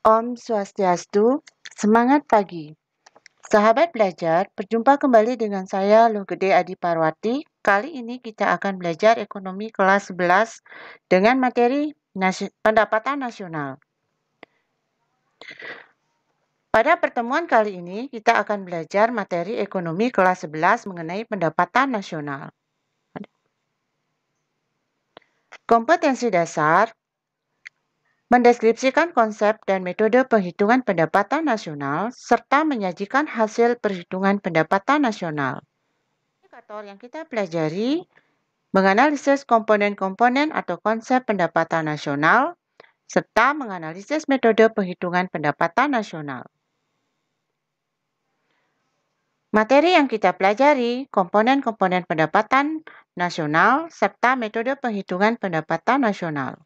Om Swastiastu, semangat pagi. Sahabat belajar, berjumpa kembali dengan saya Loh-Gede Adi Parwati. Kali ini kita akan belajar ekonomi kelas 11 dengan materi pendapatan nasional. Pada pertemuan kali ini, kita akan belajar materi ekonomi kelas 11 mengenai pendapatan nasional. Kompetensi dasar mendeskripsikan konsep dan metode penghitungan pendapatan nasional serta menyajikan hasil perhitungan pendapatan nasional. Indikator yang kita pelajari menganalisis komponen-komponen atau konsep pendapatan nasional serta menganalisis metode penghitungan pendapatan nasional. Materi yang kita pelajari komponen-komponen pendapatan nasional serta metode penghitungan pendapatan nasional.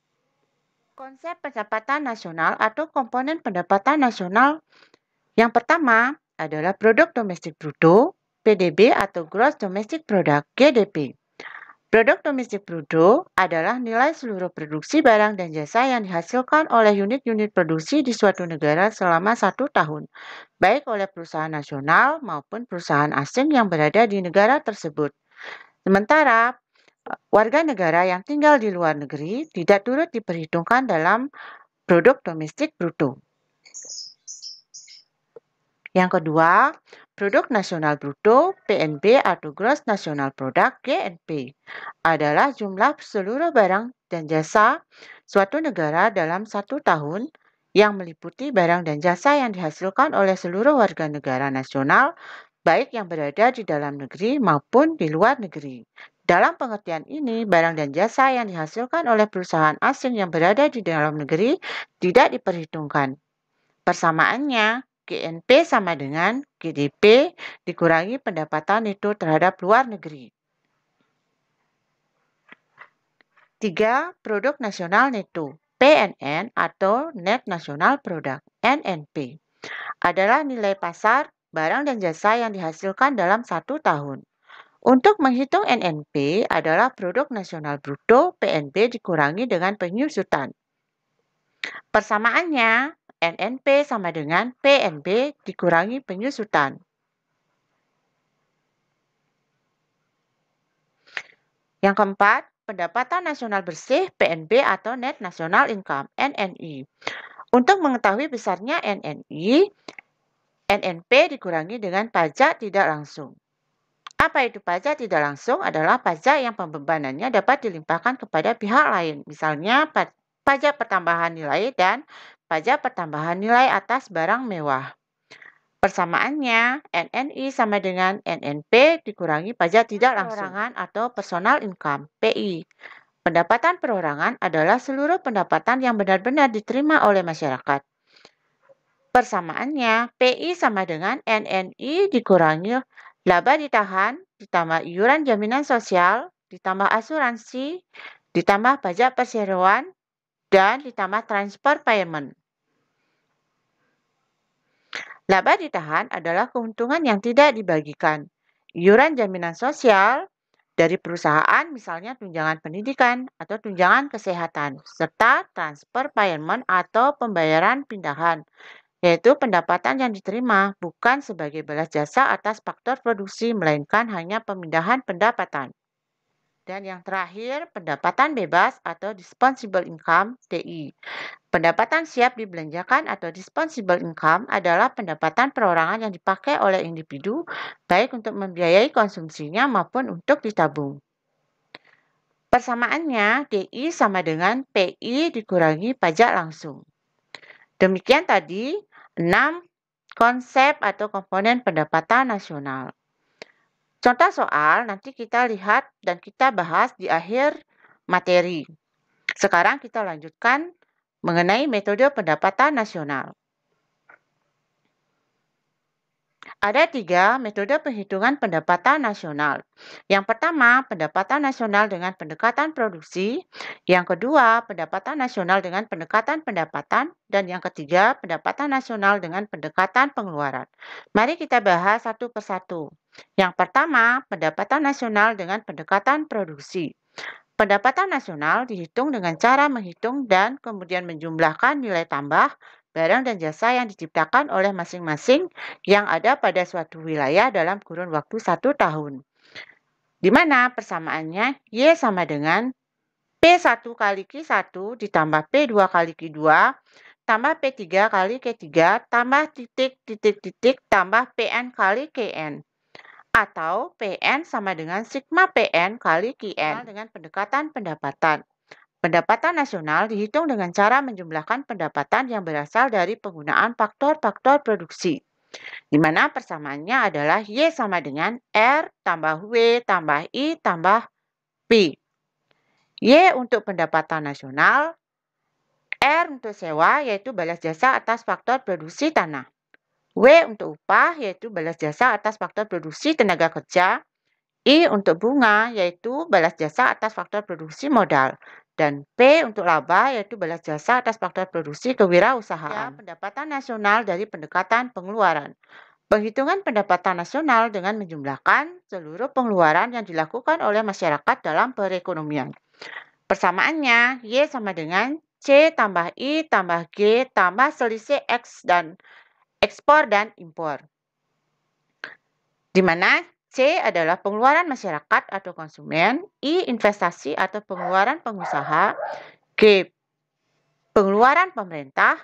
Konsep pendapatan nasional atau komponen pendapatan nasional yang pertama adalah produk domestik bruto, PDB atau Gross Domestic Product, GDP. Produk domestik bruto adalah nilai seluruh produksi barang dan jasa yang dihasilkan oleh unit-unit produksi di suatu negara selama 1 tahun, baik oleh perusahaan nasional maupun perusahaan asing yang berada di negara tersebut. Sementara warga negara yang tinggal di luar negeri tidak turut diperhitungkan dalam produk domestik bruto. Yang kedua, produk nasional bruto (PNB) atau Gross National Product (GNP) adalah jumlah seluruh barang dan jasa suatu negara dalam 1 tahun yang meliputi barang dan jasa yang dihasilkan oleh seluruh warga negara nasional, baik yang berada di dalam negeri maupun di luar negeri. Dalam pengertian ini, barang dan jasa yang dihasilkan oleh perusahaan asing yang berada di dalam negeri tidak diperhitungkan. Persamaannya, GNP sama dengan GDP dikurangi pendapatan neto terhadap luar negeri. 3. Produk nasional neto, PNN atau Net National Product, NNP, adalah nilai pasar barang dan jasa yang dihasilkan dalam 1 tahun. Untuk menghitung NNP adalah produk nasional bruto PNB dikurangi dengan penyusutan. Persamaannya, NNP sama dengan PNB dikurangi penyusutan. Yang keempat, pendapatan nasional bersih PNB atau Net National Income, NNI. Untuk mengetahui besarnya NNI, NNP dikurangi dengan pajak tidak langsung. Apa itu pajak tidak langsung? Adalah pajak yang pembebanannya dapat dilimpahkan kepada pihak lain, misalnya pajak pertambahan nilai dan pajak pertambahan nilai atas barang mewah. Persamaannya, NNI sama dengan NNP dikurangi pajak tidak langsung. Perorangan atau personal income, PI. Pendapatan perorangan adalah seluruh pendapatan yang benar-benar diterima oleh masyarakat. Persamaannya, PI sama dengan NNI dikurangi laba ditahan, ditambah iuran jaminan sosial, ditambah asuransi, ditambah pajak perseroan, dan ditambah transfer payment. Laba ditahan adalah keuntungan yang tidak dibagikan. Iuran jaminan sosial dari perusahaan, misalnya tunjangan pendidikan atau tunjangan kesehatan, serta transfer payment atau pembayaran pindahan, yaitu pendapatan yang diterima bukan sebagai balas jasa atas faktor produksi, melainkan hanya pemindahan pendapatan. Dan yang terakhir, pendapatan bebas atau dispensable income, DI. Pendapatan siap dibelanjakan atau dispensable income adalah pendapatan perorangan yang dipakai oleh individu baik untuk membiayai konsumsinya maupun untuk ditabung. Persamaannya, DI sama dengan PI dikurangi pajak langsung. Demikian tadi 6 konsep atau komponen pendapatan nasional. Contoh soal nanti kita lihat dan kita bahas di akhir materi. Sekarang kita lanjutkan mengenai metode pendapatan nasional. Ada 3 metode penghitungan pendapatan nasional. Yang pertama, pendapatan nasional dengan pendekatan produksi. Yang kedua, pendapatan nasional dengan pendekatan pendapatan. Dan yang ketiga, pendapatan nasional dengan pendekatan pengeluaran. Mari kita bahas satu persatu. Yang pertama, pendapatan nasional dengan pendekatan produksi. Pendapatan nasional dihitung dengan cara menghitung dan kemudian menjumlahkan nilai tambah barang dan jasa yang diciptakan oleh masing-masing yang ada pada suatu wilayah dalam kurun waktu 1 tahun. Di mana persamaannya Y sama dengan P1 kali Q1 ditambah P2 kali Q2 tambah P3 kali Q3 tambah titik tambah PN kali KN. Atau PN sama dengan sigma PN kali QN. Dengan pendekatan pendapatan. Pendapatan nasional dihitung dengan cara menjumlahkan pendapatan yang berasal dari penggunaan faktor-faktor produksi, di mana persamaannya adalah Y sama dengan R tambah W tambah I tambah P. Y untuk pendapatan nasional, R untuk sewa yaitu balas jasa atas faktor produksi tanah. W untuk upah yaitu balas jasa atas faktor produksi tenaga kerja. I untuk bunga yaitu balas jasa atas faktor produksi modal. Dan P untuk laba yaitu balas jasa atas faktor produksi kewirausahaan. Pendapatan nasional dari pendekatan pengeluaran. Penghitungan pendapatan nasional dengan menjumlahkan seluruh pengeluaran yang dilakukan oleh masyarakat dalam perekonomian. Persamaannya Y sama dengan C tambah I tambah G tambah selisih X dan ekspor dan impor. Di mana C adalah pengeluaran masyarakat atau konsumen, I investasi atau pengeluaran pengusaha, G pengeluaran pemerintah,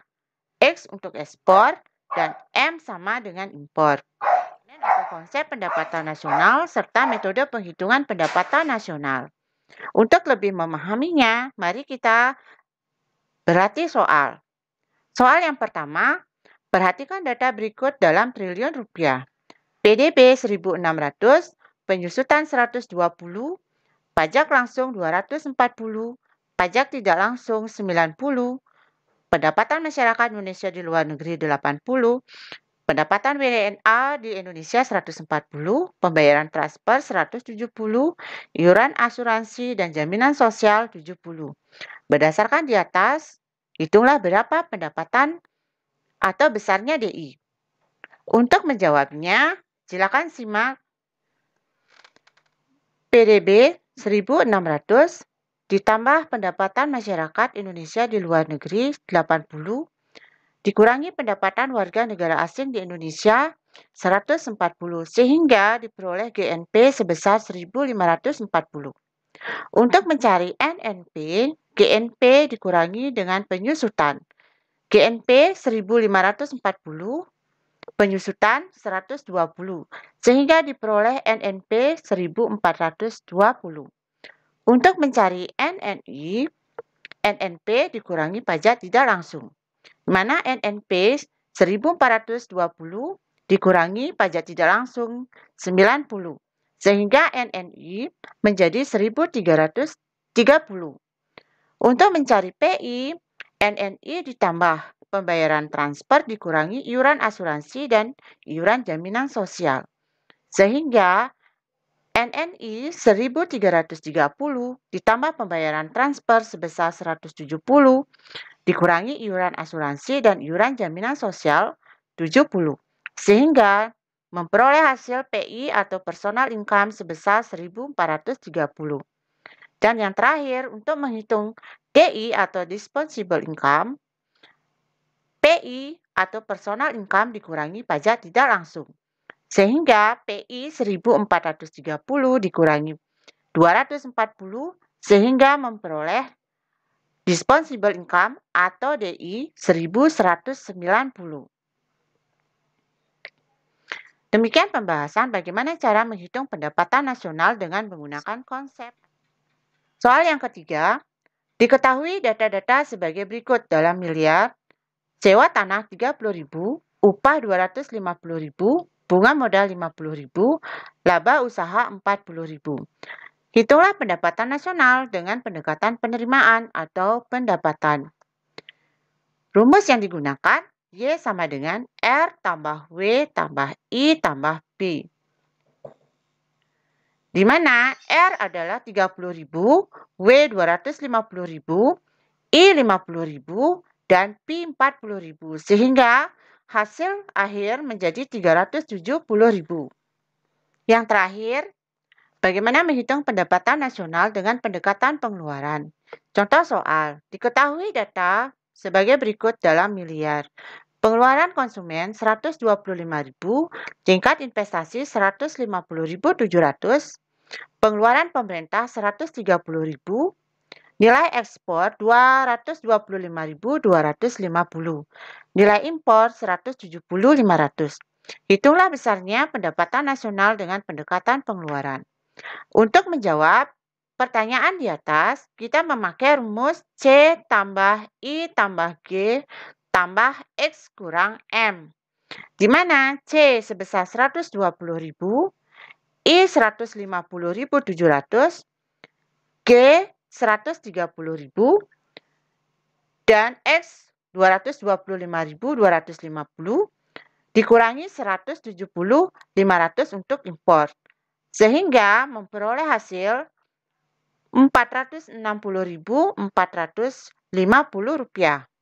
X untuk ekspor, dan M sama dengan impor. Atau konsep pendapatan nasional serta metode penghitungan pendapatan nasional. Untuk lebih memahaminya, mari kita berarti soal. Soal yang pertama, perhatikan data berikut dalam triliun rupiah. PDB 1.600, penyusutan 120, pajak langsung 240, pajak tidak langsung 90, pendapatan masyarakat Indonesia di luar negeri 80, pendapatan WNA di Indonesia 140, pembayaran transfer 170, iuran asuransi dan jaminan sosial 70. Berdasarkan di atas, hitunglah berapa pendapatan atau besarnya DI. Untuk menjawabnya, silakan simak PDB 1.600 ditambah pendapatan masyarakat Indonesia di luar negeri 80 dikurangi pendapatan warga negara asing di Indonesia 140 sehingga diperoleh GNP sebesar 1.540. Untuk mencari NNP, GNP dikurangi dengan penyusutan. GNP 1.540, penyusutan 120, sehingga diperoleh NNP 1.420. Untuk mencari NNI, NNP dikurangi pajak tidak langsung, di mana NNP 1.420 dikurangi pajak tidak langsung 90, sehingga NNI menjadi 1.330. Untuk mencari PI, NNI ditambah pembayaran transfer dikurangi iuran asuransi dan iuran jaminan sosial. Sehingga NNI 1.330 ditambah pembayaran transfer sebesar 170 dikurangi iuran asuransi dan iuran jaminan sosial 70. Sehingga memperoleh hasil PI atau personal income sebesar 1.430. Dan yang terakhir, untuk menghitung DI atau disposable income, PI atau personal income dikurangi pajak tidak langsung. Sehingga PI 1.430 dikurangi 240 sehingga memperoleh disposable income atau DI 1.190. Demikian pembahasan bagaimana cara menghitung pendapatan nasional dengan menggunakan konsep. Soal yang ketiga, diketahui data-data sebagai berikut dalam miliar: sewa tanah 30.000, upah 250.000, bunga modal 50.000, laba usaha 40.000. Hitunglah pendapatan nasional dengan pendekatan penerimaan atau pendapatan. Rumus yang digunakan Y sama dengan R tambah W tambah I tambah P. Di mana R adalah 30.000, W 250.000, I 50.000, dan P 40.000. Sehingga hasil akhir menjadi 370.000. Yang terakhir, bagaimana menghitung pendapatan nasional dengan pendekatan pengeluaran? Contoh soal, diketahui data sebagai berikut dalam miliar. Pengeluaran konsumen 125.000, tingkat investasi 150.700, pengeluaran pemerintah 130.000, nilai ekspor 225.250, nilai impor 170.500. Hitunglah besarnya pendapatan nasional dengan pendekatan pengeluaran. Untuk menjawab pertanyaan di atas, kita memakai rumus C tambah I tambah G tambah X kurang M, di mana C sebesar 120.000, I 150.700, G 130.000, dan X 225.250 dikurangi 170.500 untuk impor, sehingga memperoleh hasil Rp460.450.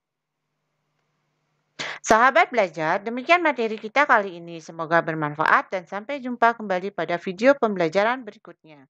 Sahabat belajar, demikian materi kita kali ini. Semoga bermanfaat dan sampai jumpa kembali pada video pembelajaran berikutnya.